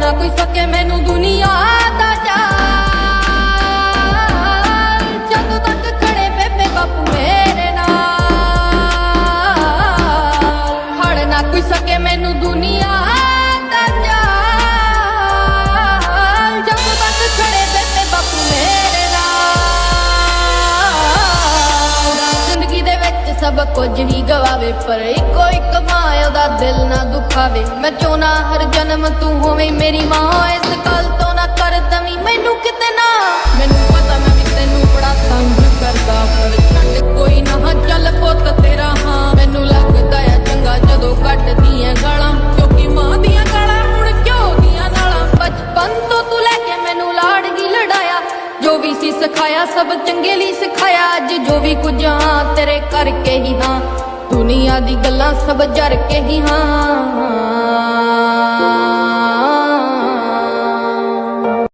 ना कोई सके मैनू दुनिया दा जाल जदों तक खड़े बेबे बापू मेरे नाल खड़ ना कोई सके मैनू दुनिया दा जाल जदों तक खड़े बेबे बापू मेरे नाल जिंदगी दे विच सब कुछ ही गवावे पर इको इक मां ओदा दिल ना दुखावे मैं चाहना हर जन्म तू होवे मेरी मां इस गल तो ना कर दवी मैनू किते ना मैनू पता मैं भी तेनू बड़ा तंग करदा पर छड्ड कोई ना चल पुत तेरा हां मैनू लगदा है चंगा जदों कटदियां गालां क्योंकि मां दियां गालां हुण क्यों दियां नालां बचपन तो तू लेके मैनू लाड़गी लड़ाया जो भी सी सिखाया सब चंगे ली सिखाया अज जो भी कुछ हाँ तेरे करके ही हाँ दुनिया दी गल्लां सब जर के ही हाँ